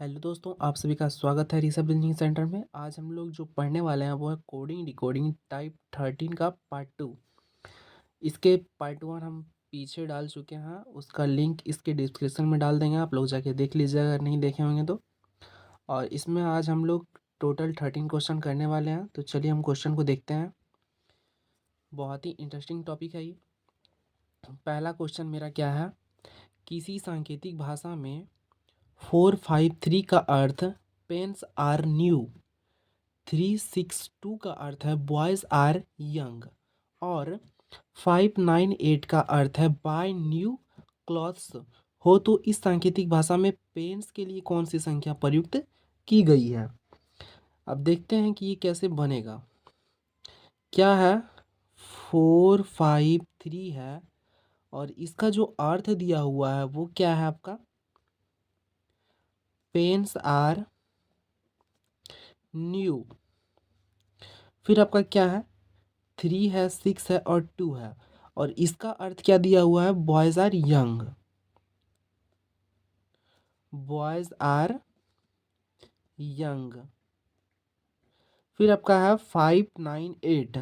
Hello दोस्तों, आप सभी का स्वागत है ऋषभ लर्निंग सेंटर में। आज हम लोग जो पढ़ने वाले हैं वो है कोडिंग डिकोडिंग टाइप 13 का पार्ट 2। इसके पार्ट 1 हम पीछे डाल चुके हैं, उसका लिंक इसके डिस्क्रिप्शन में डाल देंगे, आप लोग जाके देख लीजिएगा अगर नहीं देखे होंगे तो। और इसमें आज हम लोग टोटल 13 क्वेश्चन करने वाले हैं, तो चलिए हम क्वेश्चन को देखते हैं। बहुत ही इंटरेस्टिंग टॉपिक है ये। पहला क्वेश्चन मेरा क्या है, किसी सांकेतिक भाषा में 453 का अर्थ पेन्स आर न्यू, 362 का अर्थ है बॉयज आर यंग और 598 का अर्थ है बाय न्यू क्लॉथ्स हो, तो इस सांकेतिक भाषा में पेन्स के लिए कौन सी संख्या प्रयुक्त की गई है। अब देखते हैं कि ये कैसे बनेगा। क्या है, 453 है और इसका जो अर्थ दिया हुआ है वो क्या है आपका, पेन्स आर न्यू। फिर आपका क्या है, 3 है, 6 है और 2 है और इसका अर्थ क्या दिया हुआ है, boys are young, boys are young. फिर आपका है 598,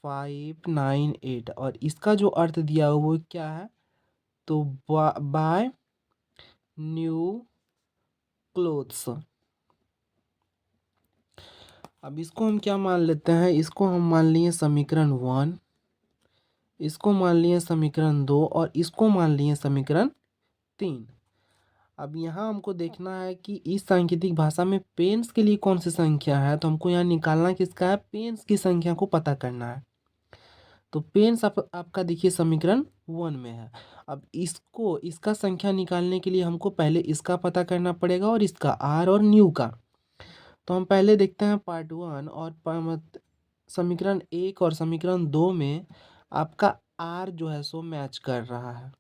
598 और इसका जो अर्थ दिया हुआ वो क्या है, तो बाय न्यू क्लोथ्स। अब इसको हम क्या मान लेते हैं, इसको हम मान लिए समीकरण 1, इसको मान लिए समीकरण 2 और इसको मान लिए समीकरण 3। अब यहाँ हमको देखना है कि इस सांकेतिक भाषा में पेन्स के लिए कौन सी संख्या है, तो हमको यहाँ निकालना किसका है, पेन्स की संख्या को पता करना है। तो पेन्स आपका देखिए समीकरण 1 में है। अब इसको इसका संख्या निकालने के लिए हमको पहले इसका पता करना पड़ेगा और इसका आर और न्यू का। तो हम पहले देखते हैं पार्ट 1 और समीकरण 1 और समीकरण 2 में आपका आर जो है सो मैच कर रहा है,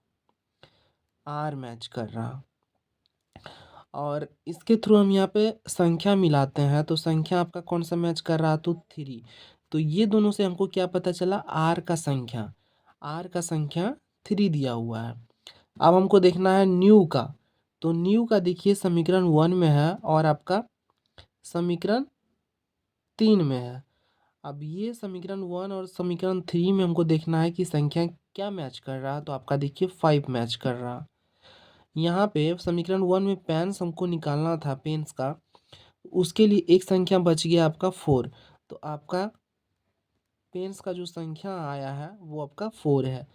आर मैच कर रहा। और इसके थ्रू हम यहाँ पे संख्या मिलाते हैं, तो संख्या आपका कौन सा मैच कर रहा, तो 3। तो ये दोनों से हमको क्या पता चला, आर का संख्या, आर का संख्या 3 दिया हुआ है। अब हमको देखना है न्यू का, तो न्यू का देखिए समीकरण 1 में है और आपका समीकरण 3 में है। अब ये समीकरण 1 और समीकरण 3 में हमको देखना है कि संख्या क्या मैच कर रहा है, तो आपका देखिए 5 मैच कर रहा। यहाँ पे समीकरण 1 में पेन्स हमको निकालना था, पेन्स का, उसके लिए एक संख्या बच गया आपका 4। तो आपका पेन्स का जो संख्या आया है वो आपका 4 है।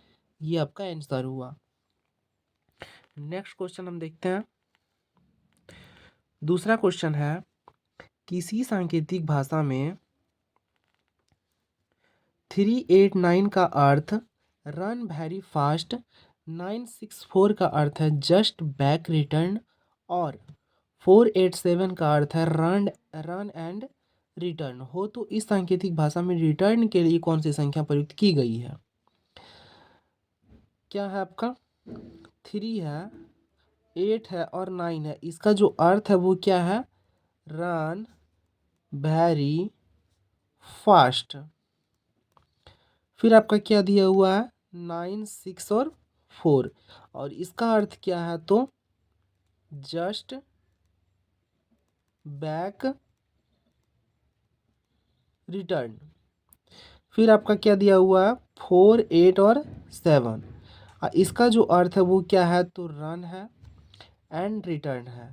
ये आपका आंसर हुआ। नेक्स्ट क्वेश्चन हम देखते हैं। दूसरा क्वेश्चन है, किसी सांकेतिक भाषा में 389 का अर्थ रन वेरी फास्ट, 964 का अर्थ है जस्ट बैक रिटर्न और 487 का अर्थ है रन रन एंड रिटर्न हो, तो इस सांकेतिक भाषा में रिटर्न के लिए कौन सी संख्या प्रयुक्त की गई है। क्या है आपका, 3 है, 8 है और 9 है। इसका जो अर्थ है वो क्या है, रन वेरी फास्ट। फिर आपका क्या दिया हुआ है, 9, 6 और 4 और इसका अर्थ क्या है, तो जस्ट बैक रिटर्न। फिर आपका क्या दिया हुआ है, 4, 8 और 7। इसका जो अर्थ है वो क्या है, तो रन है एंड रिटर्न है,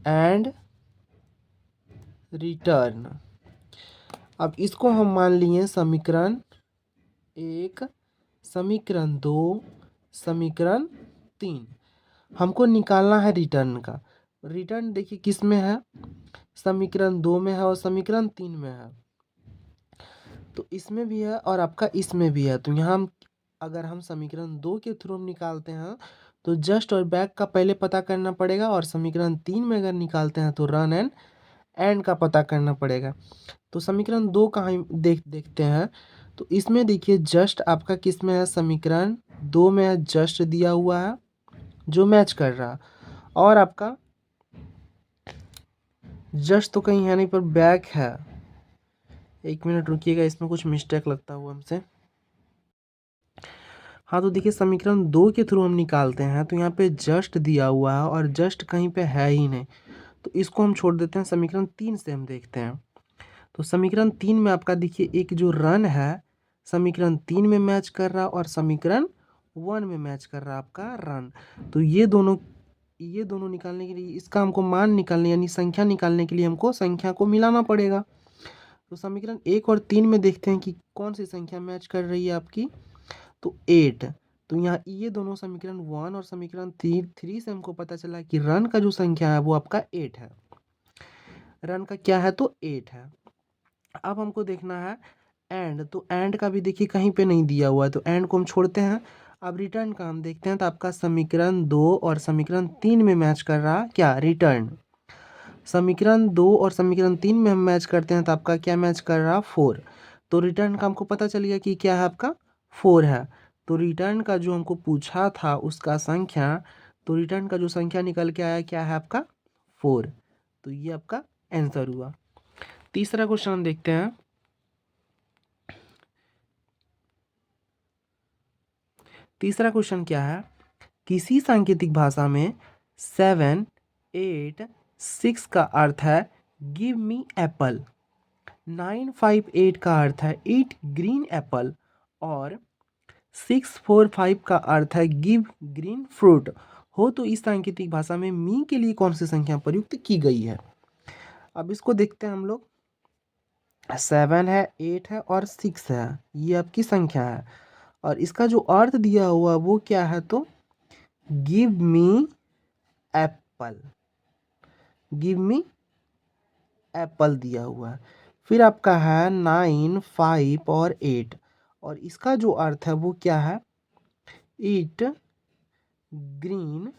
एंड रिटर्न। अब इसको हम मान लिए समीकरण 1, समीकरण 2, समीकरण 3। हमको निकालना है रिटर्न का। रिटर्न देखिए किस में है, समीकरण 2 में है और समीकरण 3 में है। तो इसमें भी है और आपका इसमें भी है। तो यहाँ हम अगर हम समीकरण 2 के थ्रू हम निकालते हैं तो जस्ट और बैक का पहले पता करना पड़ेगा और समीकरण 3 में अगर निकालते हैं तो रन एंड एंड का पता करना पड़ेगा। तो समीकरण 2 का हम देखते हैं। तो इसमें देखिए जस्ट आपका किस में है, समीकरण 2 में है, जस्ट दिया हुआ है जो मैच कर रहा, और आपका जस्ट तो कहीं है नहीं पर बैक है। एक मिनट रुकिएगा, इसमें कुछ मिस्टेक लगता हुआ हमसे। हाँ, तो देखिए समीकरण 2 के थ्रू हम निकालते हैं, तो यहाँ पे जस्ट दिया हुआ है और जस्ट कहीं पे है ही नहीं, तो इसको हम छोड़ देते हैं। समीकरण 3 से हम देखते हैं। तो समीकरण 3 में आपका देखिए एक जो रन है, समीकरण 3 में मैच कर रहा और समीकरण 1 में मैच कर रहा आपका रन। तो ये दोनों निकालने के लिए, इसका हमको मान निकालने यानी संख्या निकालने के लिए हमको संख्या को मिलाना पड़ेगा। तो समीकरण 1 और 3 में देखते हैं कि कौन सी संख्या मैच कर रही है आपकी, तो 8। तो यहाँ ये दोनों समीकरण 1 और समीकरण 3 से हमको पता चला कि रन का जो संख्या है वो आपका 8 है। रन का क्या है, तो 8 है। अब हमको देखना है एंड, तो एंड का भी देखिए कहीं पे नहीं दिया हुआ है, तो एंड को हम छोड़ते हैं। अब रिटर्न का हम देखते हैं, तो आपका समीकरण 2 और समीकरण 3 में मैच कर रहा क्या, रिटर्न। समीकरण 2 और समीकरण 3 में हम मैच करते हैं, तो आपका क्या मैच कर रहा, 4। तो रिटर्न का हमको पता चल गया कि क्या है आपका, 4 है। तो रिटर्न का जो हमको पूछा था उसका संख्या, तो रिटर्न का जो संख्या निकल के आया क्या है आपका, 4। तो ये आपका आंसर हुआ। तीसरा क्वेश्चन हम देखते हैं। तीसरा क्वेश्चन क्या है, किसी सांकेतिक भाषा में 7, 8, 6 का अर्थ है गिव मी एप्पल, 9, 5, 8 का अर्थ है ईट ग्रीन एप्पल और 6, 4, 5 का अर्थ है गिव ग्रीन फ्रूट हो, तो इस सांकेतिक भाषा में मी के लिए कौन सी संख्या प्रयुक्त की गई है। अब इसको देखते हैं हम लोग। 7 है, 8 है और 6 है, ये आपकी संख्या है और इसका जो अर्थ दिया हुआ वो क्या है, तो give me Apple, give me Apple दिया हुआ है। फिर आपका है 9, 5 और 8 और इसका जो अर्थ है वो क्या है, ईट ग्रीन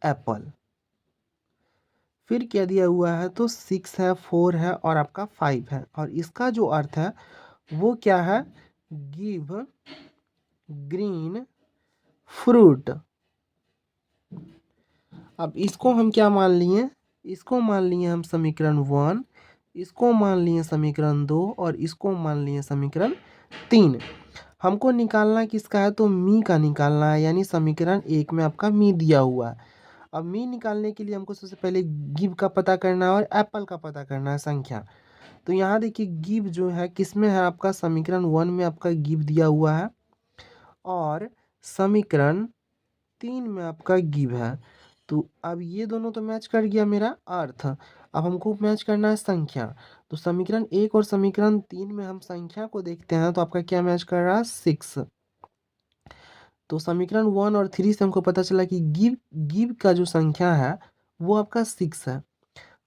एप्पल। फिर क्या दिया हुआ है, तो 6 है, 4 है और आपका 5 है और इसका जो अर्थ है वो क्या है, गिव ग्रीन फ्रूट। अब इसको हम क्या मान लिए, इसको मान लिए हम समीकरण 1, इसको मान लिए समीकरण 2 और इसको मान लिए समीकरण 3। हमको निकालना किसका है, तो मी का निकालना है, यानी समीकरण 1 में आपका मी दिया हुआ है। अब मी निकालने के लिए हमको सबसे पहले गिव का पता करना है और एप्पल का पता करना है संख्या। तो यहाँ देखिए गिव जो है किस में है, आपका समीकरण 1 में आपका गिव दिया हुआ है और समीकरण 3 में आपका गिव है। तो अब ये दोनों तो मैच कर गया मेरा अर्थ, अब हमको मैच करना है संख्या। तो समीकरण 1 और समीकरण 3 में हम संख्या को देखते हैं, तो आपका क्या मैच कर रहा है, 6। तो समीकरण 1 और 3 से हमको पता चला कि गिव गिव का जो संख्या है वो आपका 6 है।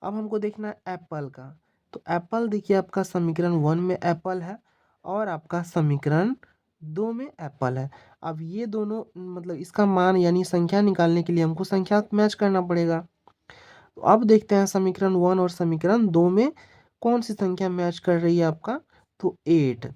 अब हमको देखना है एप्पल का, तो एप्पल देखिए आपका समीकरण 1 में एप्पल है और आपका समीकरण 2 में एप्पल है। अब ये दोनों मतलब इसका मान यानी संख्या निकालने के लिए हमको संख्या मैच करना पड़ेगा। तो अब देखते हैं समीकरण 1 और समीकरण 2 में कौन सी संख्या मैच कर रही है आपका, तो 8।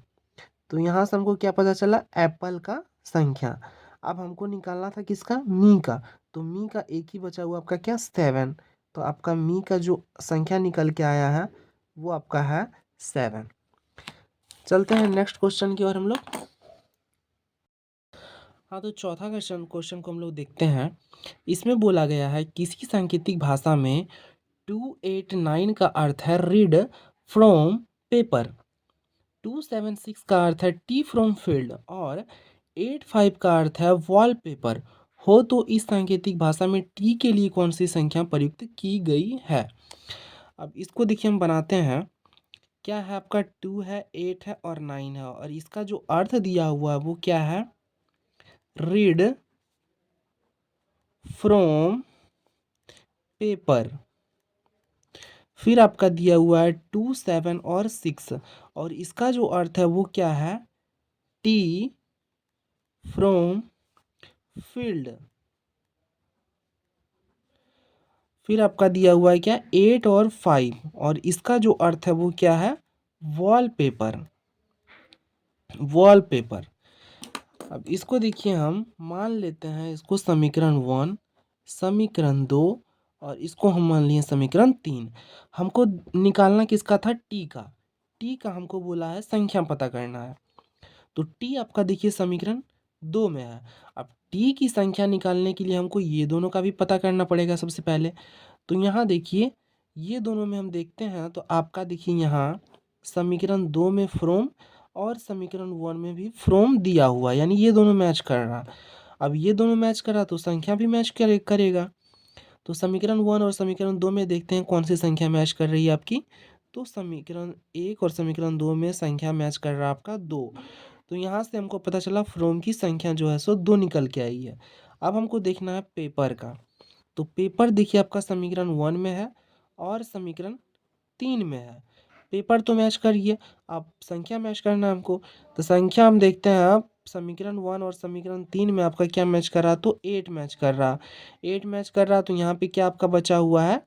तो यहाँ से हमको क्या पता चला, एप्पल का संख्या। अब हमको निकालना था किसका, मी का, तो मी का एक ही बचा हुआ आपका क्या, 7। तो आपका मी का जो संख्या निकल के आया है वो आपका है 7। चलते हैं नेक्स्ट क्वेश्चन की ओर हम लोग। हाँ, तो चौथा क्वेश्चन क्वेश्चन को हम लोग देखते हैं। इसमें बोला गया है किसी सांकेतिक भाषा में 289 का अर्थ है रीड फ्रॉम पेपर, 276 का अर्थ है टी फ्रॉम फील्ड और 85 का अर्थ है वॉलपेपर हो, तो इस सांकेतिक भाषा में टी के लिए कौन सी संख्या प्रयुक्त की गई है। अब इसको देखिए हम बनाते हैं। क्या है आपका, 2 है, 8 है और 9 है और इसका जो अर्थ दिया हुआ है वो क्या है, रीड फ्रॉम पेपर। फिर आपका दिया हुआ है 2, 7 और 6 और इसका जो अर्थ है वो क्या है, टी फ्रॉम फील्ड। फिर आपका दिया हुआ है क्या, 8 और 5 और इसका जो अर्थ है वो क्या है, वॉलपेपर, वॉलपेपर। अब इसको देखिए हम मान लेते हैं इसको समीकरण 1, समीकरण 2 और इसको हम मान लिए समीकरण 3। हमको निकालना किसका था, टी का। टी का हमको बोला है संख्या पता करना है। तो टी आपका देखिए समीकरण 2 में है। अब टी की संख्या निकालने के लिए हमको ये दोनों का भी पता करना पड़ेगा सबसे पहले। तो यहाँ देखिए, ये दोनों में हम देखते हैं तो आपका देखिए यहाँ समीकरण 2 में फ्रॉम और समीकरण 1 में भी फ्रॉम दिया हुआ है, यानी ये दोनों मैच कर रहा। अब ये दोनों मैच कर रहा तो संख्या भी मैच करेगा। तो समीकरण 1 और समीकरण 2 में देखते हैं कौन सी संख्या मैच कर रही है आपकी। तो समीकरण 1 और समीकरण 2 में संख्या मैच कर रहा है आपका 2। तो यहाँ से हमको पता चला फ्रॉम की संख्या जो है सो 2 निकल के आई है। अब हमको देखना है पेपर का। तो पेपर देखिए आपका समीकरण 1 में है और समीकरण 3 में है। पेपर तो मैच करिए, अब संख्या मैच करना है हमको। तो संख्या हम देखते हैं, अब समीकरण 1 और समीकरण 3 में आपका क्या मैच कर रहा, तो 8 मैच कर रहा। 8 मैच कर रहा तो यहाँ पे क्या आपका बचा हुआ है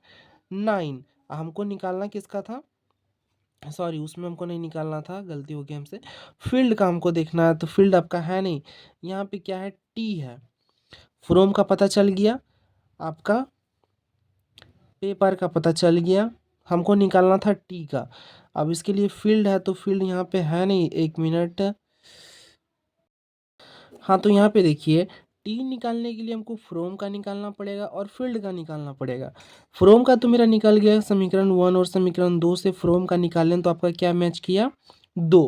9। हमको निकालना किसका था, सॉरी उसमें हमको नहीं निकालना था, गलती हो गई हमसे। फील्ड का हमको देखना है, तो फील्ड आपका है नहीं, यहाँ पे क्या है टी है। फ्रॉम का पता चल गया, आपका पेपर का पता चल गया, हमको निकालना था टी का। अब इसके लिए फील्ड है तो फील्ड यहाँ पे है नहीं, 1 मिनट। हाँ तो यहाँ पे देखिए, टी निकालने के लिए हमको फ्रॉम का निकालना पड़ेगा और फील्ड का निकालना पड़ेगा। फ्रॉम का तो मेरा निकल गया, समीकरण 1 और समीकरण 2 से फ्रॉम का निकालें तो आपका क्या मैच किया 2।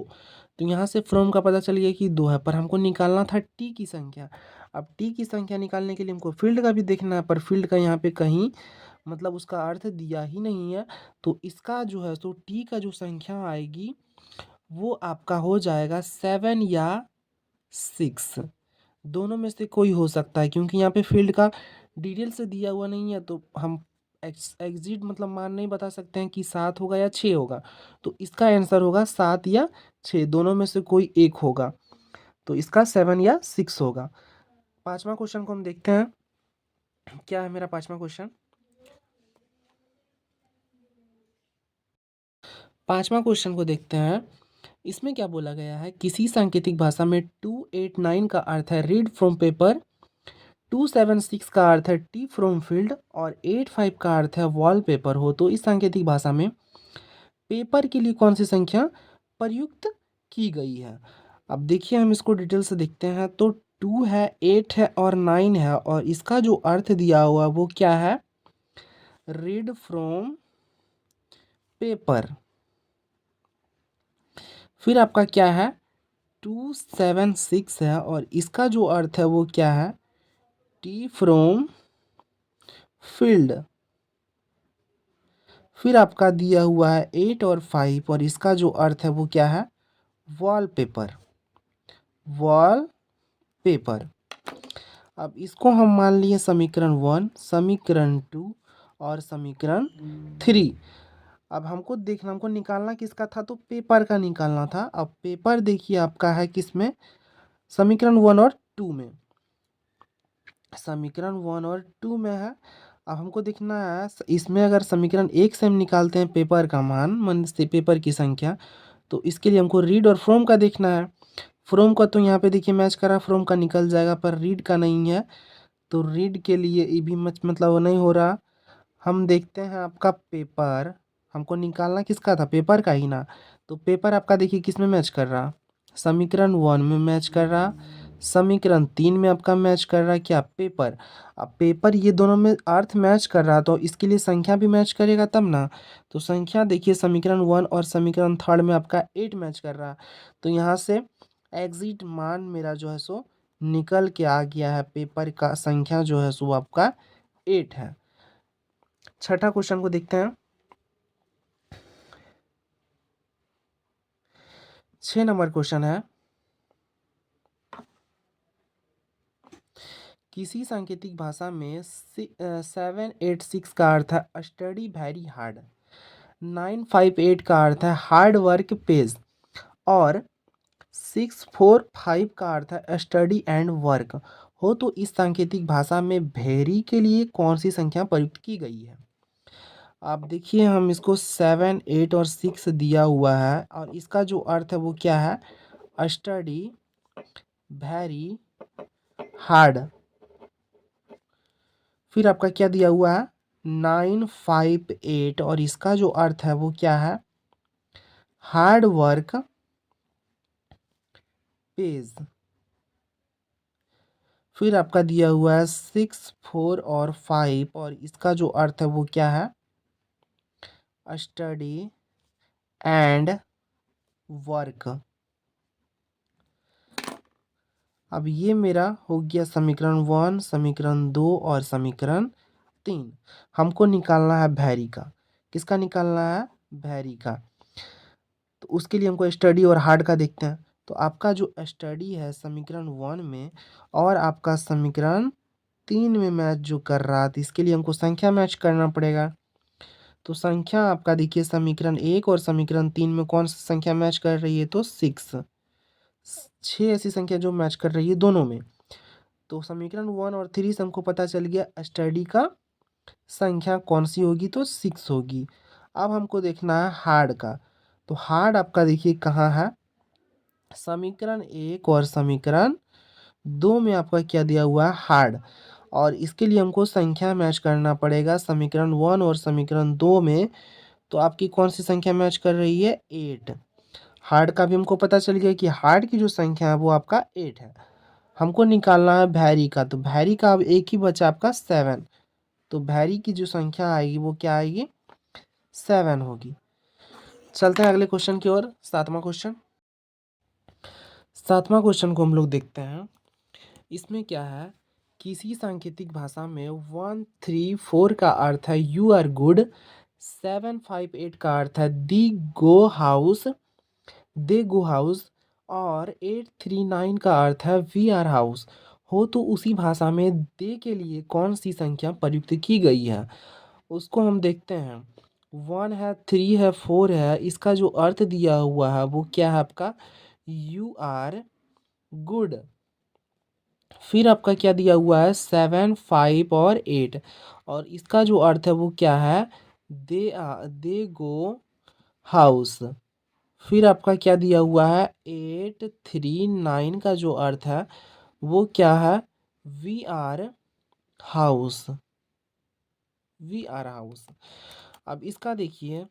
तो यहाँ से फ्रॉम का पता चल गया कि 2 है, पर हमको निकालना था टी की संख्या। अब टी की संख्या निकालने के लिए हमको फील्ड का भी देखना है, पर फील्ड का यहाँ पे कहीं मतलब उसका अर्थ दिया ही नहीं है। तो इसका जो है तो टी का जो संख्या आएगी वो आपका हो जाएगा 7 या 6। दोनों में से कोई हो सकता है, क्योंकि यहाँ पे फील्ड का डिटेल से दिया हुआ नहीं है, तो हम एग्जिट मतलब मान नहीं बता सकते हैं कि 7 होगा या 6 होगा। तो इसका आंसर होगा 7 या 6, दोनों में से कोई एक होगा। तो इसका 7 या 6 होगा। पांचवा क्वेश्चन को हम देखते हैं, क्या है मेरा पांचवा क्वेश्चन। पांचवा क्वेश्चन को देखते हैं। इसमें क्या बोला गया है, किसी सांकेतिक भाषा में 289 का अर्थ है रीड फ्रॉम पेपर, 276 का अर्थ है टी फ्रॉम फील्ड और 85 का अर्थ है वॉलपेपर हो, तो इस सांकेतिक भाषा में पेपर के लिए कौन सी संख्या प्रयुक्त की गई है। अब देखिए हम इसको डिटेल से देखते हैं, तो 2 है, 8 है और 9 है, और इसका जो अर्थ दिया हुआ वो क्या है, रीड फ्रॉम पेपर। फिर आपका क्या है 276 है, और इसका जो अर्थ है वो क्या है, टी फ्रॉम फील्ड। फिर आपका दिया हुआ है 8 और 5, और इसका जो अर्थ है वो क्या है, वॉलपेपर। वॉलपेपर। अब इसको हम मान लिए समीकरण 1, समीकरण 2 और समीकरण 3। अब हमको देखना, हमको निकालना किसका था, तो पेपर का निकालना था। अब पेपर देखिए आपका है किसमें, समीकरण 1 और 2 में। समीकरण 1 और 2 में है। अब हमको देखना है इसमें, अगर समीकरण 1 से हम निकालते हैं पेपर का मान, मन से पेपर की संख्या, तो इसके लिए हमको रीड और फ्रॉम का देखना है। फ्रॉम का तो यहाँ पे देखिए मैच करा, फ्रॉम का निकल जाएगा, पर रीड का नहीं है। तो रीड के लिए ये भी मतलब वो नहीं हो रहा। हम देखते हैं आपका पेपर, हमको निकालना किसका था, पेपर का ही ना। तो पेपर आपका देखिए किस में मैच कर रहा, समीकरण 1 में मैच कर रहा, समीकरण 3 में आपका मैच कर रहा है क्या, पेपर। अब पेपर ये दोनों में अर्थ मैच कर रहा, तो इसके लिए संख्या भी मैच करेगा तब ना। तो संख्या देखिए समीकरण 1 और समीकरण 3 में आपका 8 मैच कर रहा। तो यहाँ से एग्जिट मान मेरा जो है सो निकल के आ गया है, पेपर का संख्या जो है सो आपका 8 है। छठा क्वेश्चन को देखते हैं। 6 नंबर क्वेश्चन है, किसी सांकेतिक भाषा में 786 का अर्थ है स्टडी वेरी हार्ड, 958 का अर्थ है हार्ड वर्क पेज, और 645 का अर्थ है स्टडी एंड वर्क हो, तो इस सांकेतिक भाषा में वेरी के लिए कौन सी संख्या प्रयुक्त की गई है। आप देखिए हम इसको 7, 8 और 6 दिया हुआ है, और इसका जो अर्थ है वो क्या है, स्टडी वेरी हार्ड। फिर आपका क्या दिया हुआ है 958, और इसका जो अर्थ है वो क्या है, हार्ड वर्क पेज। फिर आपका दिया हुआ है 6, 4 और 5 और इसका जो अर्थ है वो क्या है? Study and work. अब ये मेरा हो गया समीकरण 1, समीकरण 2 और समीकरण 3। हमको निकालना है भैरी का। किसका निकालना है? भैरी का। तो उसके लिए हमको स्टडी और हार्ड का देखते हैं। तो आपका जो स्टडी है समीकरण 1 में और आपका समीकरण 3 में मैच जो कर रहा था, इसके लिए हमको संख्या मैच करना पड़ेगा। तो संख्या आपका देखिए समीकरण 1 और समीकरण 3 में कौन सी संख्या मैच कर रही है? तो 6। 6 ऐसी संख्या जो मैच कर रही है दोनों में। तो समीकरण 1 और 3 से हमको पता चल गया स्टडी का संख्या कौन सी होगी? तो 6 होगी। अब हमको देखना है हार्ड का। तो हार्ड आपका देखिए कहाँ है? समीकरण 1 और समीकरण 2 में आपका क्या दिया हुआ है? हार्ड। और इसके लिए हमको संख्या मैच करना पड़ेगा समीकरण 1 और समीकरण 2 में। तो आपकी कौन सी संख्या मैच कर रही है? 8। हार्ड का भी हमको पता चल गया कि हार्ड की जो संख्या है वो आपका 8 है। हमको निकालना है भैरी का। तो भैरी का अब एक ही बचा आपका 7। तो भैरी की जो संख्या आएगी वो क्या आएगी? 7 होगी। चलते हैं अगले क्वेश्चन की ओर। सातवां क्वेश्चन। सातवां क्वेश्चन को हम लोग देखते हैं। इसमें क्या है? किसी सांकेतिक भाषा में 134 का अर्थ है यू आर गुड। 758 का अर्थ है दे गो हाउस और 839 का अर्थ है वी आर हाउस हो, तो उसी भाषा में दे के लिए कौन सी संख्या प्रयुक्त की गई है उसको हम देखते हैं। 1 है, 3 है, 4 है। इसका जो अर्थ दिया हुआ है वो क्या है आपका? You are good. फिर आपका क्या दिया हुआ है? 7, 5 और 8 और इसका जो अर्थ है वो क्या है? दे गो हाउस। फिर आपका क्या दिया हुआ है? 839 का जो अर्थ है वो क्या है? We are house. We are house. अब इसका देखिए,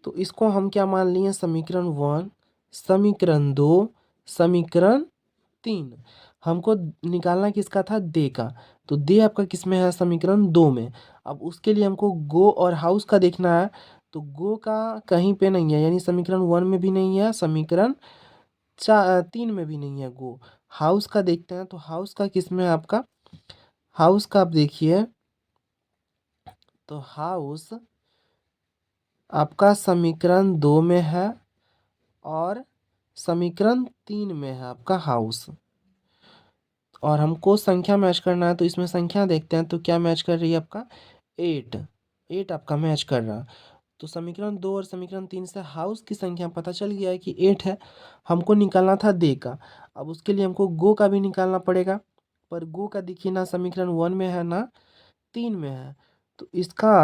तो इसको हम क्या मान लिए? समीकरण 1, समीकरण 2, समीकरण 3। हमको निकालना किसका था? दे का। तो दे आपका किस में है? समीकरण 2 में। अब उसके लिए हमको गो और हाउस का देखना है। तो गो का कहीं पे नहीं है, यानी समीकरण 1 में भी नहीं है, समीकरण 3 में भी नहीं है गो। हाउस का देखते हैं। तो हाउस का किस में है आपका? हाउस का आप देखिए, तो हाउस आपका समीकरण 2 में है और समीकरण 3 में है आपका हाउस। और हमको संख्या मैच करना है। तो इसमें संख्या देखते हैं। तो क्या मैच कर रही है आपका? 8। 8 आपका मैच कर रहा। तो समीकरण 2 और समीकरण 3 से हाउस की संख्या पता चल गया है कि 8 है। हमको निकालना था दे का। अब उसके लिए हमको गो का भी निकालना पड़ेगा। पर गो का देखिए ना समीकरण 1 में है ना 3 में है। तो इसका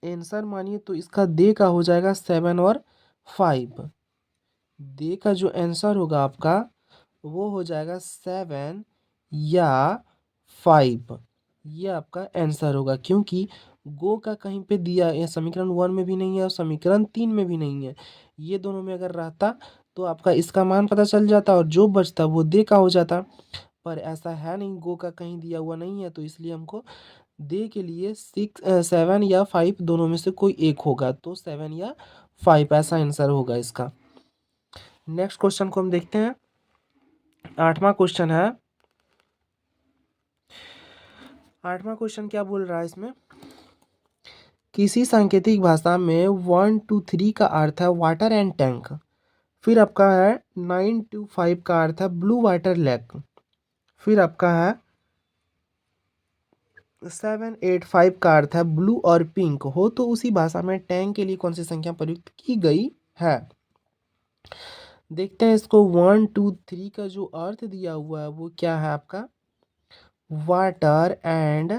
आंसर मानिए तो इसका दे का हो जाएगा 7 और 5। दे का जो आंसर होगा आपका वो हो जाएगा 7 या 5। ये आपका आंसर होगा, क्योंकि गो का कहीं पे दिया है समीकरण 1 में भी नहीं है और समीकरण 3 में भी नहीं है। ये दोनों में अगर रहता तो आपका इसका मान पता चल जाता और जो बचता वो दे का हो जाता। पर ऐसा है नहीं, गो का कहीं दिया हुआ नहीं है। तो इसलिए हमको दे के लिए 7 या 5 दोनों में से कोई एक होगा। तो 7 या 5 ऐसा आंसर होगा इसका। नेक्स्ट क्वेश्चन को हम देखते हैं। आठवां क्वेश्चन है। आठवां क्वेश्चन क्या बोल रहा है इसमें? किसी सांकेतिक भाषा में 1 to 3 का अर्थ है वाटर एंड टैंक। फिर आपका है 9 to 5 का अर्थ है ब्लू वाटर लेक। फिर आपका है 7, 8, 5 का अर्थ है ब्लू और पिंक हो, तो उसी भाषा में टैंक के लिए कौन सी संख्या प्रयुक्त की गई है? देखते हैं इसको। 1, 2, 3 का जो अर्थ दिया हुआ है वो क्या है आपका? वाटर एंड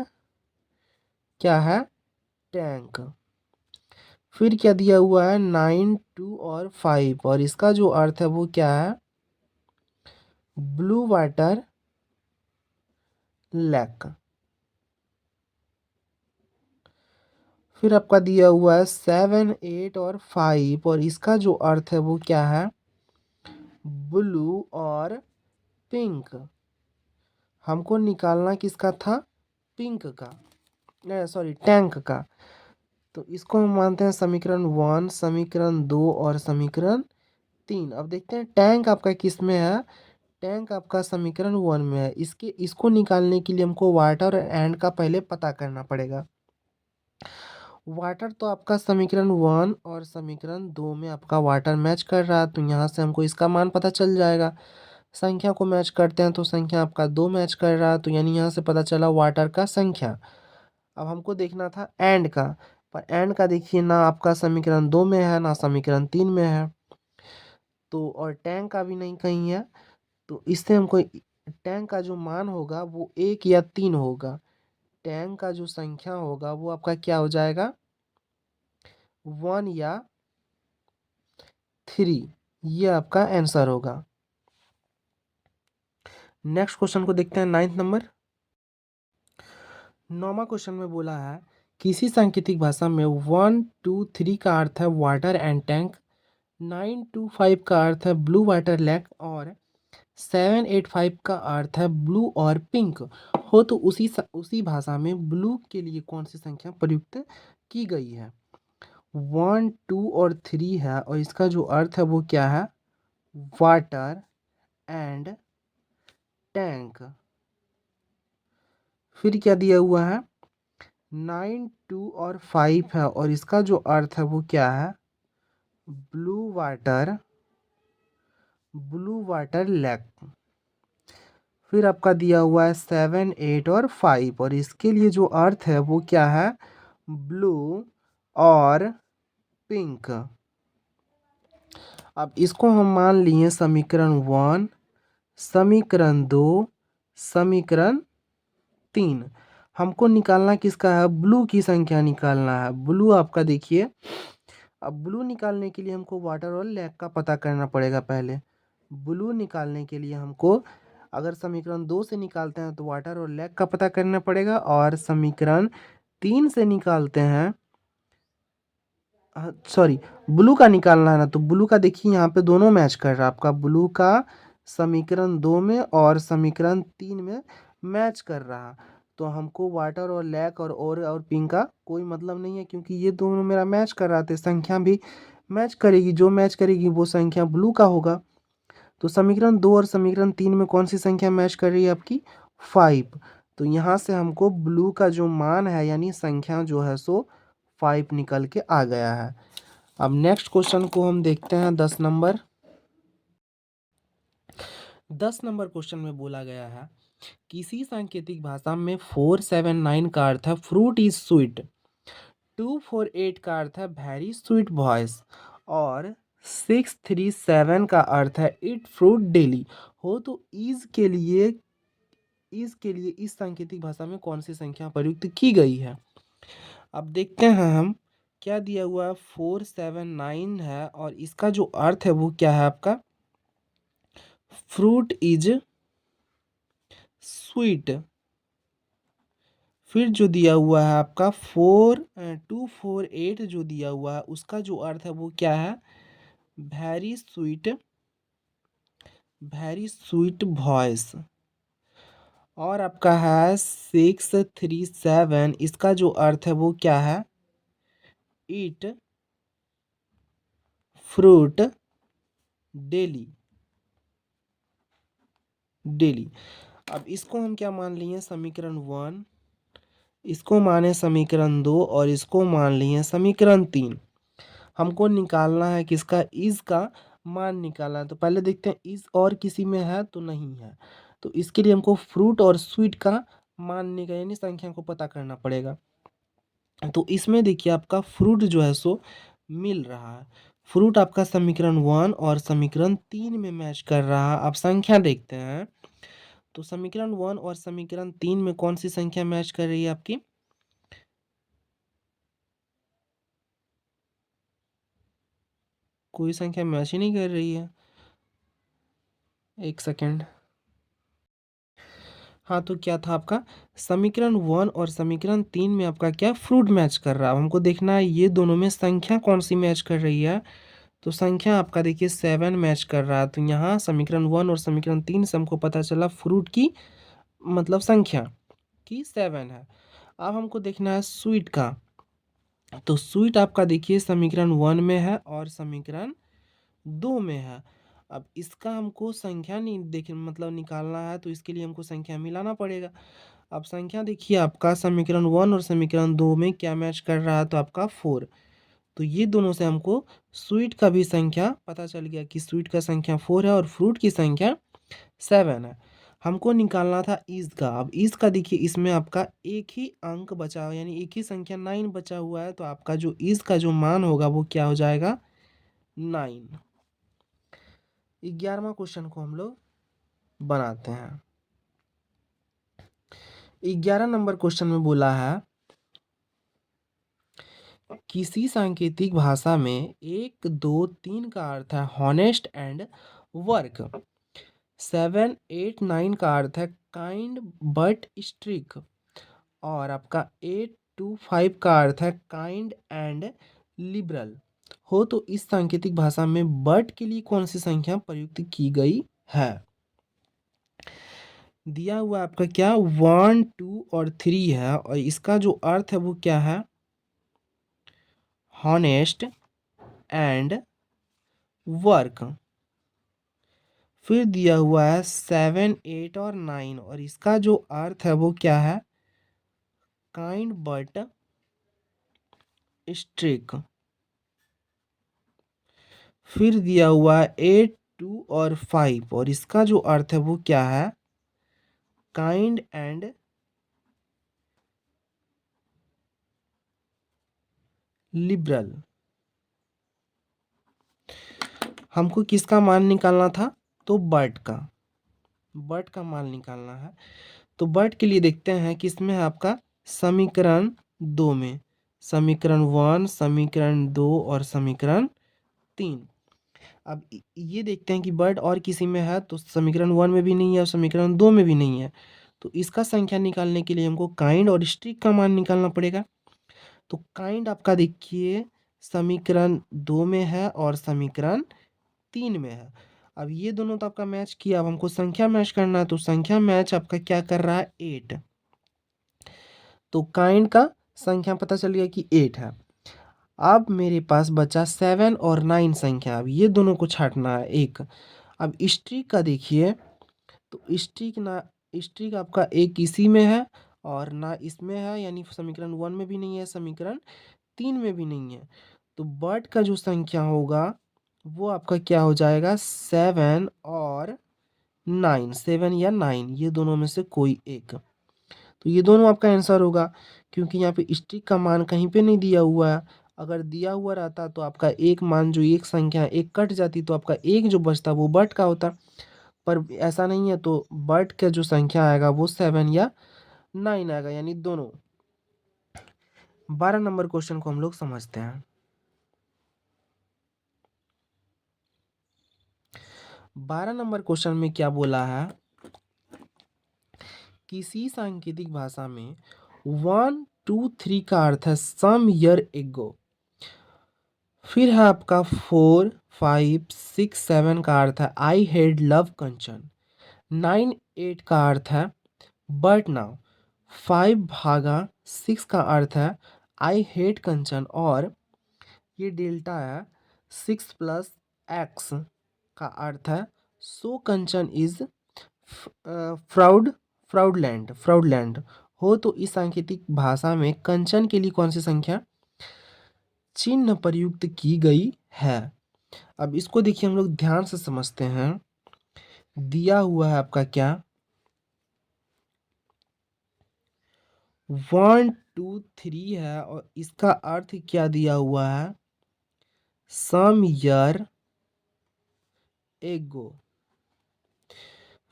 क्या है? टैंक। फिर क्या दिया हुआ है? 9, 2 और 5 और इसका जो अर्थ है वो क्या है? Blue water lake. फिर आपका दिया हुआ है 7, 8 और 5 और इसका जो अर्थ है वो क्या है? ब्लू और पिंक। हमको निकालना किसका था, पिंक का, सॉरी टैंक का। तो इसको हम मानते हैं समीकरण 1, समीकरण 2 और समीकरण 3। अब देखते हैं टैंक आपका किस में है। टैंक आपका समीकरण 1 में है। इसको निकालने के लिए हमको वाटर एंड का पहले पता करना पड़ेगा। वाटर तो आपका समीकरण 1 और समीकरण 2 में आपका वाटर मैच कर रहा है, तो यहाँ से हमको इसका मान पता चल जाएगा। संख्या को मैच करते हैं तो संख्या आपका 2 मैच कर रहा है, तो यानी यहाँ से पता चला वाटर का संख्या। अब हमको देखना था एंड का, पर एंड का देखिए ना आपका समीकरण 2 में है ना समीकरण 3 में है, तो और टैंक का भी नहीं कहीं है। तो इससे हमको टैंक का जो मान होगा वो 1 या 3 होगा। टैंक का जो संख्या होगा वो आपका क्या हो जाएगा, 1 या 3। ये आपका आंसर होगा। नेक्स्ट क्वेश्चन को देखते हैं 9th नंबर। 9वां क्वेश्चन में बोला है किसी सांकेतिक भाषा में 1 2 3 का अर्थ है वाटर एंड टैंक, 9 2 5 का अर्थ है ब्लू वाटर लेक और 7 8 5 का अर्थ है ब्लू और पिंक हो, तो उसी भाषा में ब्लू के लिए कौन सी संख्या प्रयुक्त की गई है। 1 2 और 3 है और इसका जो अर्थ है वो क्या है, वाटर एंड टैंक। फिर क्या दिया हुआ है, 9 2 और 5 है और इसका जो अर्थ है वो क्या है, ब्लू वाटर लेक। फिर आपका दिया हुआ है 7 8 और 5 और इसके लिए जो अर्थ है वो क्या है, ब्लू और पिंक। अब इसको हम मान लिए समीकरण 1, समीकरण 2, समीकरण 3। हमको निकालना किसका है, ब्लू की संख्या निकालना है। ब्लू आपका देखिए, अब ब्लू निकालने के लिए हमको वाटर और लेक का पता करना पड़ेगा पहले। ब्लू निकालने के लिए हमको अगर समीकरण 2 से निकालते हैं तो वाटर और लेक का पता करना पड़ेगा, और समीकरण 3 से निकालते हैं, सॉरी ब्लू का निकालना है ना, तो ब्लू का देखिए यहाँ पे दोनों मैच कर रहा है आपका, ब्लू का समीकरण 2 में और समीकरण 3 में मैच कर रहा। तो हमको वाटर और लेक और पिंक का कोई मतलब नहीं है, क्योंकि ये दोनों मेरा मैच कर रहा था। संख्या भी मैच करेगी, जो मैच करेगी वो संख्या ब्लू का होगा। तो समीकरण 2 और समीकरण 3 में कौन सी संख्या मैच कर रही है आपकी, 5। तो यहाँ से हमको ब्लू का जो मान है यानी संख्या जो है सो 5 निकल के आ गया है। अब नेक्स्ट क्वेश्चन को हम देखते हैं 10 नंबर। 10 नंबर क्वेश्चन में बोला गया है किसी सांकेतिक भाषा में 4 7 9 का अर्थ है फ्रूट इज स्वीट, 2 4 8 का अर्थ है वेरी स्वीट वॉइस और 6 3 7 का अर्थ है इट फ्रूट डेली हो, तो इज के लिए इस सांकेतिक भाषा में कौन सी संख्या प्रयुक्त की गई है। अब देखते हैं हम क्या दिया हुआ है, 4 7 9 है और इसका जो अर्थ है वो क्या है आपका, फ्रूट इज स्वीट। फिर जो दिया हुआ है आपका 2 4 8 जो दिया हुआ है उसका जो अर्थ है वो क्या है, वेरी स्वीट वॉइस। और आपका है 6 3 7, इसका जो अर्थ है वो क्या है, ईट फ्रूट डेली। अब इसको हम क्या मान लिए, समीकरण 1, इसको माने समीकरण 2 और इसको मान लिए समीकरण 3। हमको निकालना है किसका, इज का मान निकालना है। तो पहले देखते हैं इज और किसी में है तो नहीं है, तो इसके लिए हमको फ्रूट और स्वीट का मान निकाल यानी संख्या को पता करना पड़ेगा। तो इसमें देखिए आपका फ्रूट जो है सो मिल रहा है। फ्रूट आपका समीकरण 1 और समीकरण 3 में मैच कर रहा है। आप संख्या देखते हैं तो समीकरण 1 और समीकरण 3 में कौन सी संख्या मैच कर रही है आपकी, कोई संख्या मैच ही नहीं कर रही है। एक सेकेंड, हाँ तो क्या था आपका समीकरण 1 और समीकरण 3 में आपका क्या फ्रूट मैच कर रहा है। अब हमको देखना है ये दोनों में संख्या कौन सी मैच कर रही है। तो संख्या आपका देखिए 7 मैच कर रहा है, तो यहाँ समीकरण 1 और समीकरण 3 से हमको पता चला फ्रूट की मतलब संख्या कि 7 है। अब हमको देखना है स्वीट का। तो स्वीट आपका देखिए समीकरण 1 में है और समीकरण 2 में है। अब इसका हमको संख्या नहीं देख मतलब निकालना है, तो इसके लिए हमको संख्या मिलाना पड़ेगा। अब संख्या देखिए आपका समीकरण 1 और समीकरण 2 में क्या मैच कर रहा है, तो आपका 4। तो ये दोनों से हमको स्वीट का भी संख्या पता चल गया कि स्वीट का संख्या 4 है और फ्रूट की संख्या 7 है। हमको निकालना था ईज का। अब ईज का देखिए इसमें आपका एक ही अंक बचा हुआ, यानी एक ही संख्या 9 बचा हुआ है, तो आपका जो ईज का जो मान होगा वो क्या हो जाएगा, 9। 11वां क्वेश्चन को हम लोग बनाते हैं। 11 नंबर क्वेश्चन में बोला है किसी सांकेतिक भाषा में 1 2 3 का अर्थ है हॉनेस्ट एंड वर्क। 7 8 9 का अर्थ है काइंड बट स्ट्रिक। और आपका 8 2 5 का अर्थ है काइंड एंड लिबरल। हो तो इस सांकेतिक भाषा में बट के लिए कौन सी संख्या प्रयुक्त की गई है। दिया हुआ आपका क्या 1 2 और 3 है और इसका जो अर्थ है वो क्या है, हॉनेस्ट एंड वर्क। फिर दिया हुआ है 7 8 और 9 और इसका जो अर्थ है वो क्या है, काइंड बट स्ट्रिक। फिर दिया हुआ है 8 2 और 5 और इसका जो अर्थ है वो क्या है, काइंड एंड लिबरल। हमको किसका मान निकालना था, तो बट का मान निकालना है। तो बट के लिए देखते हैं कि इसमें है आपका समीकरण 2 में समीकरण 1 समीकरण 2 और समीकरण 3। अब ये देखते हैं कि बट और किसी में है, तो समीकरण 1 में भी नहीं है और समीकरण 2 में भी नहीं है। तो इसका संख्या निकालने के लिए हमको काइंड और स्ट्रिक का मान निकालना पड़ेगा। तो काइंड आपका देखिए समीकरण 2 में है और समीकरण 3 में है। अब ये दोनों तो आपका मैच किया, अब हमको संख्या मैच करना है। तो संख्या मैच आपका क्या कर रहा है, 8। तो काइंड का संख्या पता चल गया कि 8 है। अब मेरे पास बचा 7 और 9 संख्या। अब ये दोनों को छांटना है एक। अब स्ट्रिक का देखिए, तो स्ट्रिक आपका एक इसी में है और ना इसमें है, यानी समीकरण 1 में भी नहीं है, समीकरण 3 में भी नहीं है। तो बट का जो संख्या होगा वो आपका क्या हो जाएगा, 7 और 9। 7 या 9 ये दोनों में से कोई एक। तो ये दोनों आपका आंसर होगा, क्योंकि यहाँ पे स्ट्रिक का मान कहीं पे नहीं दिया हुआ है। अगर दिया हुआ रहता तो आपका एक मान जो एक संख्या एक कट जाती, तो आपका एक जो बचता वो बट का होता। पर ऐसा नहीं है, तो बट का जो संख्या आएगा वो 7 या 9 आएगा, यानी दोनों। 12 नंबर क्वेश्चन को हम लोग समझते हैं। 12 नंबर क्वेश्चन में क्या बोला है, किसी सांकेतिक भाषा में 1 2 3 का अर्थ है सम ईयर एगो। फिर है आपका 4 5 6 7 का अर्थ है आई हेड लव कंचन। 9 8 का अर्थ है बट नाउ। 5 भागा 6 का अर्थ है आई हेट कंचन। और ये डेल्टा है 6 प्लस एक्स का अर्थ है सो कंचन इज फ्राउडलैंड हो। तो इस सांकेतिक भाषा में कंचन के लिए कौन सी संख्या चिन्ह प्रयुक्त की गई है। अब इसको देखिए हम लोग ध्यान से समझते हैं। दिया हुआ है आपका क्या 1 2 3 है और इसका अर्थ क्या दिया हुआ है, सम ईयर एगो।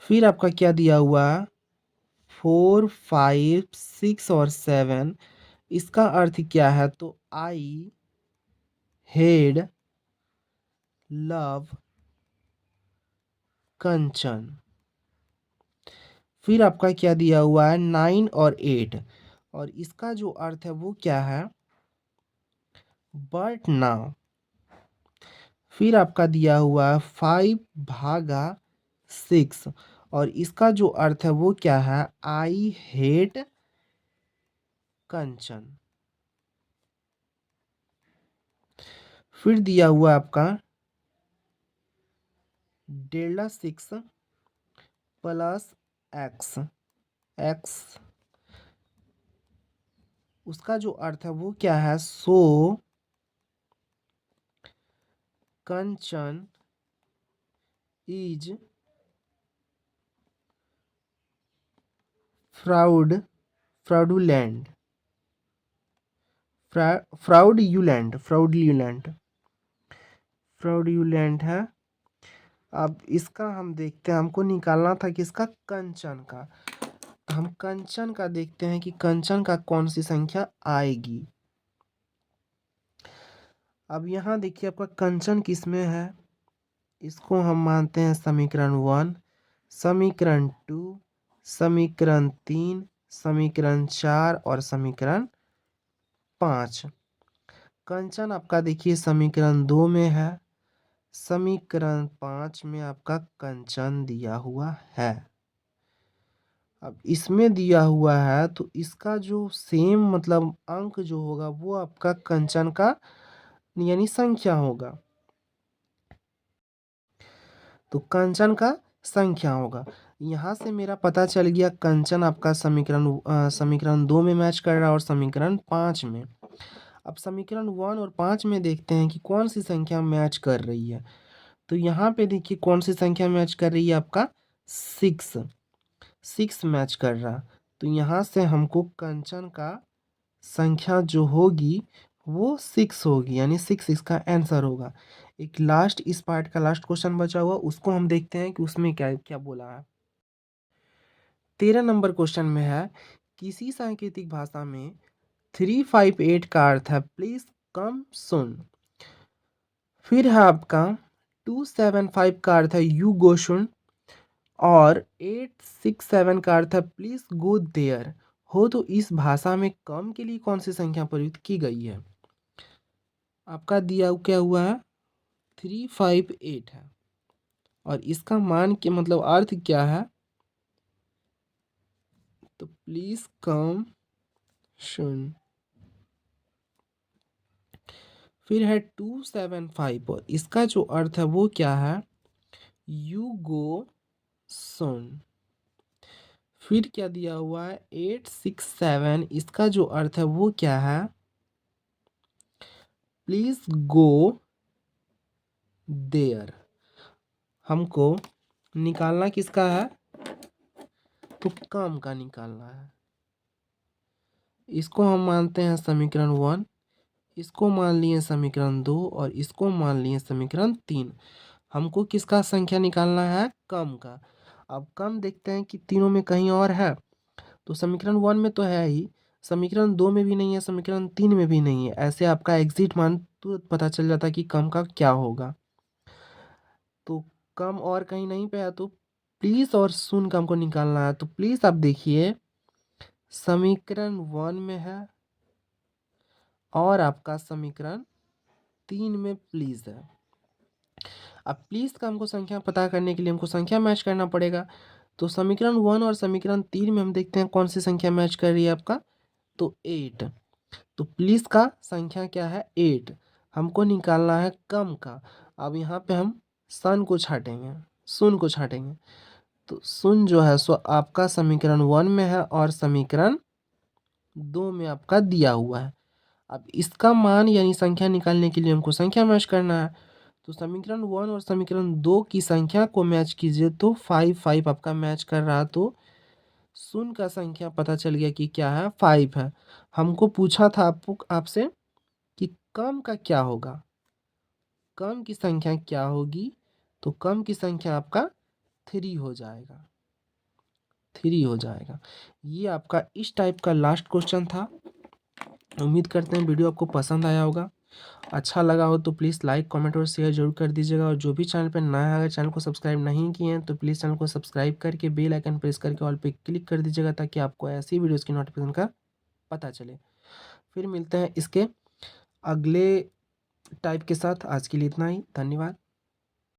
फिर आपका क्या दिया हुआ है 4 5 6 और 7। इसका अर्थ क्या है, तो आई हेड लव कंचन। फिर आपका क्या दिया हुआ है 9 और 8 और इसका जो अर्थ है वो क्या है, बट नाउ। फिर आपका दिया हुआ है 5 भागा 6 और इसका जो अर्थ है वो क्या है, आई हेट कंचन। फिर दिया हुआ आपका डेल्टा 6 प्लस एक्स, एक्स उसका जो अर्थ है वो क्या है, सो कंचन इज फ्राउडुलेंट, फ्राउडुलेंट है। अब इसका हम देखते हैं, हमको निकालना था किसका, कंचन का। तो हम कंचन का देखते हैं कि कंचन का कौन सी संख्या आएगी। अब यहाँ देखिए आपका कंचन किस में है, इसको हम मानते हैं समीकरण 1, समीकरण 2, समीकरण 3, समीकरण 4 और समीकरण 5। कंचन आपका देखिए समीकरण 2 में है, समीकरण 5 में आपका कंचन दिया हुआ है। अब इसमें दिया हुआ है तो इसका जो सेम मतलब अंक जो होगा वो आपका कंचन का यानी संख्या होगा, तो कंचन का संख्या होगा। यहाँ से मेरा पता चल गया कंचन आपका समीकरण 2 में मैच कर रहा है और समीकरण 5 में। अब समीकरण 1 और 5 में देखते हैं कि कौन सी संख्या मैच कर रही है। तो यहाँ पे देखिए कौन सी संख्या मैच कर रही है, आपका 6 मैच कर रहा। तो यहाँ से हमको कंचन का संख्या जो होगी वो 6 होगी, यानी 6 इसका आंसर होगा। एक लास्ट इस पार्ट का लास्ट क्वेश्चन बचा हुआ, उसको हम देखते हैं कि उसमें क्या क्या बोला है। 13 नंबर क्वेश्चन में है, किसी सांकेतिक भाषा में 358 का अर्थ है प्लीज कम सुन। फिर है आपका 275 का अर्थ है यू गो सुन, और 867 का अर्थ है प्लीज गो देयर हो। तो इस भाषा में कम के लिए कौन सी संख्या प्रयुक्त की गई है। आपका दिया क्या हुआ है, 358 है, और इसका मान के मतलब अर्थ क्या है, तो प्लीज कम सुन। फिर है 275 और इसका जो अर्थ है वो क्या है, यू गो सुन। फिर क्या दिया हुआ है 867, इसका जो अर्थ है वो क्या है, प्लीज गो देयर। हमको निकालना किसका है, तो कम का निकालना है। इसको हम मानते हैं समीकरण 1, इसको मान लिए समीकरण 2 और इसको मान लिए समीकरण 3। हमको किसका संख्या निकालना है, कम का। अब कम देखते हैं कि तीनों में कहीं और है, तो समीकरण 1 में तो है ही, समीकरण 2 में भी नहीं है, समीकरण 3 में भी नहीं है। ऐसे आपका एग्जिट मान तुरंत पता चल जाता है कि कम का क्या होगा। तो कम और कहीं नहीं पे है, तो प्लीज और सुन का हमको निकालना है। तो प्लीज आप देखिए समीकरण 1 में है और आपका समीकरण 3 में प्लीज है। अब प्लीज का हमको संख्या पता करने के लिए हमको संख्या मैच करना पड़ेगा। तो समीकरण 1 और समीकरण 3 में हम देखते हैं कौन सी संख्या मैच कर रही है आपका, तो 8। तो प्लीज का संख्या क्या है, 8। हमको निकालना है कम का। अब यहाँ पे हम सन को छाटेंगे, सुन को छाटेंगे। तो सुन जो है सो आपका समीकरण 1 में है और समीकरण 2 में आपका दिया हुआ है। अब इसका मान यानी संख्या निकालने के लिए हमको संख्या मैच करना है। तो समीकरण 1 और समीकरण 2 की संख्या को मैच कीजिए तो 5 5 आपका मैच कर रहा। तो शून्य का संख्या पता चल गया कि क्या है, 5 है। हमको पूछा था आपसे कि कम का क्या होगा, कम की संख्या क्या होगी। तो कम की संख्या आपका 3 हो जाएगा, 3 हो जाएगा। ये आपका इस टाइप का लास्ट क्वेश्चन था। उम्मीद करते हैं वीडियो आपको पसंद आया होगा। अच्छा लगा हो तो प्लीज़ लाइक कमेंट और शेयर जरूर कर दीजिएगा। और जो भी चैनल पर नया है, अगर चैनल को सब्सक्राइब नहीं किए हैं तो प्लीज़ चैनल को सब्सक्राइब करके बेल आइकन प्रेस करके ऑल पे क्लिक कर दीजिएगा, ताकि आपको ऐसी वीडियोज़ की नोटिफिकेशन का पता चले। फिर मिलते हैं इसके अगले टाइप के साथ। आज के लिए इतना ही, धन्यवाद।